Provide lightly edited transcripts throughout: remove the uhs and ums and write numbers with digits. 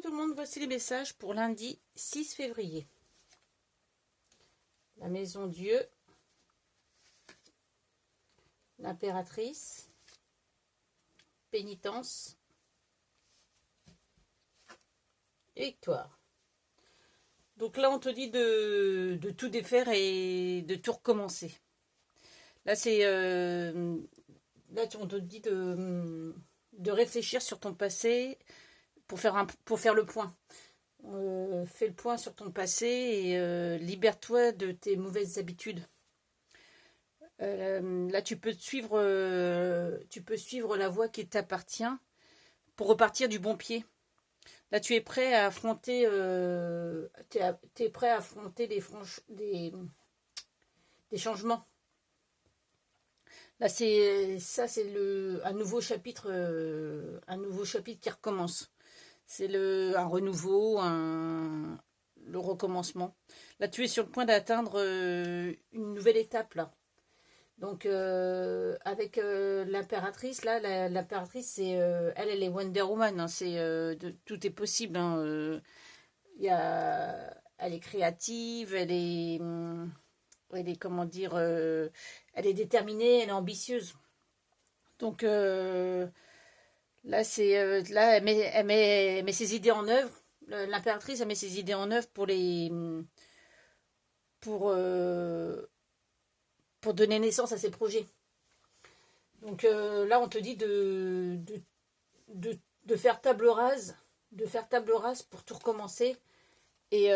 tout le monde, voici les messages pour lundi 6 février. La maison Dieu, l'impératrice, pénitence et victoire. Donc là, on te dit de tout défaire et de tout recommencer. Là, on te dit de réfléchir sur ton passé pour faire le point. Fais le point sur ton passé et libère-toi de tes mauvaises habitudes. Là, tu peux suivre la voie qui t'appartient pour repartir du bon pied. Là, tu es prêt à affronter, t'es prêt à affronter des changements. Là, c'est un nouveau chapitre qui recommence. C'est un renouveau, le recommencement. Là, tu es sur le point d'atteindre une nouvelle étape, là. Donc, avec l'impératrice, là, l'impératrice, c'est, elle est Wonder Woman. Hein, tout est possible. Hein, elle est créative, elle est, comment dire, elle est déterminée, elle est ambitieuse. Donc, là, là, elle met ses idées en œuvre. L'impératrice, elle met ses idées en œuvre pour donner naissance à ses projets. Donc là, on te dit de faire table rase, pour tout recommencer et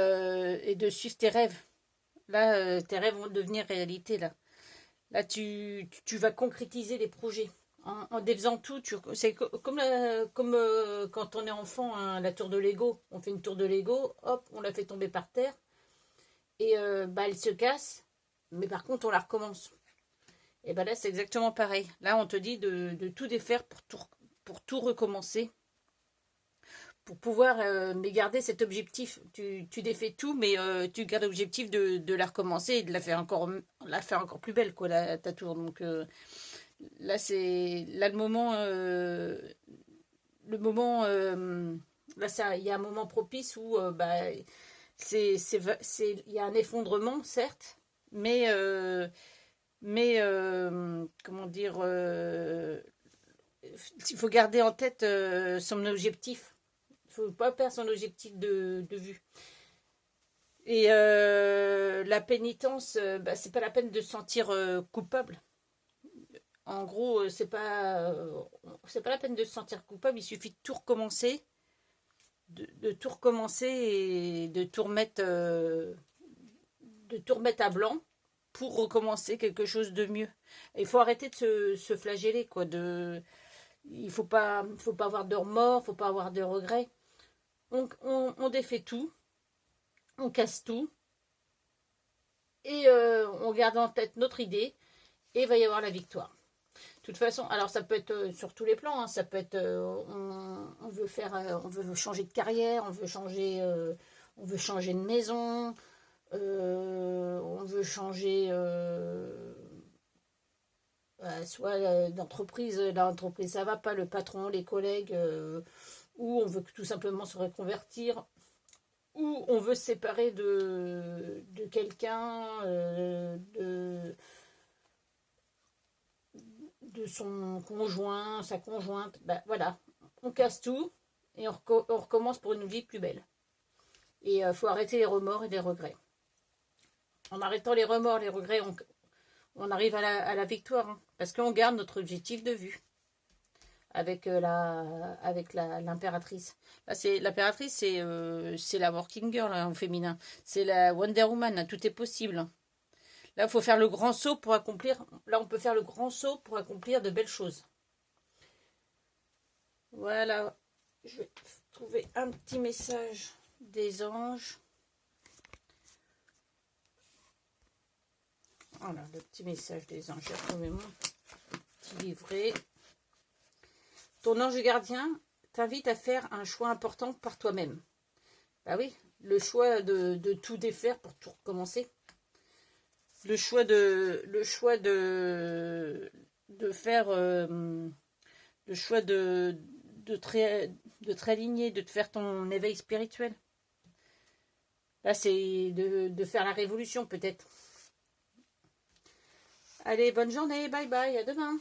de suivre tes rêves. Là, tes rêves vont devenir réalité. Là, tu vas concrétiser les projets. En défaisant tout, c'est comme quand on est enfant, hein, la tour de Lego. On fait une tour de Lego, hop, on la fait tomber par terre. Et elle se casse, mais par contre, on la recommence. Et là, c'est exactement pareil. Là, on te dit de tout défaire pour tout recommencer. Pour pouvoir mais garder cet objectif. Tu défais tout, mais tu gardes l'objectif de la recommencer et de la faire encore plus belle, quoi, ta tour. Donc là, c'est là le moment. Là, il y a un moment propice où il y a un effondrement, certes, mais comment dire, il faut garder en tête son objectif. Il ne faut pas perdre son objectif de vue. Et la pénitence, c'est pas la peine de se sentir coupable. En gros, c'est pas la peine de se sentir coupable. Il suffit de tout recommencer, de tout recommencer et de tout remettre à blanc pour recommencer quelque chose de mieux. Et il faut arrêter de se flageller, quoi. Il faut pas avoir de remords, faut pas avoir de regrets. On défait tout, on casse tout, et on garde en tête notre idée, et il va y avoir la victoire. De toute façon, alors ça peut être sur tous les plans, hein, ça peut être on veut changer de carrière, on veut changer de maison, on veut changer soit d'entreprise, l'entreprise ça va pas, le patron, les collègues, ou on veut tout simplement se reconvertir, ou on veut se séparer de quelqu'un, de son conjoint, sa conjointe. Voilà, on casse tout et on recommence pour une vie plus belle. Et il faut arrêter les remords et les regrets. En arrêtant les remords, les regrets, on arrive à la victoire, hein, parce qu'on garde notre objectif de vue avec l'impératrice. Là, l'impératrice, c'est la working girl, hein, au féminin. C'est la Wonder Woman, hein, tout est possible. Là, il faut faire le grand saut pour accomplir. Là, on peut faire le grand saut pour accomplir de belles choses. Voilà. Je vais trouver un petit message des anges. Voilà, le petit message des anges. J'ai trouvé mon petit livret. Ton ange gardien t'invite à faire un choix important par toi-même. Bah oui, le choix de tout défaire pour tout recommencer. Le choix de faire, le choix de de te réaligner, de te faire ton éveil spirituel. Là, c'est de faire la révolution, peut-être. Allez, bonne journée, bye bye, à demain.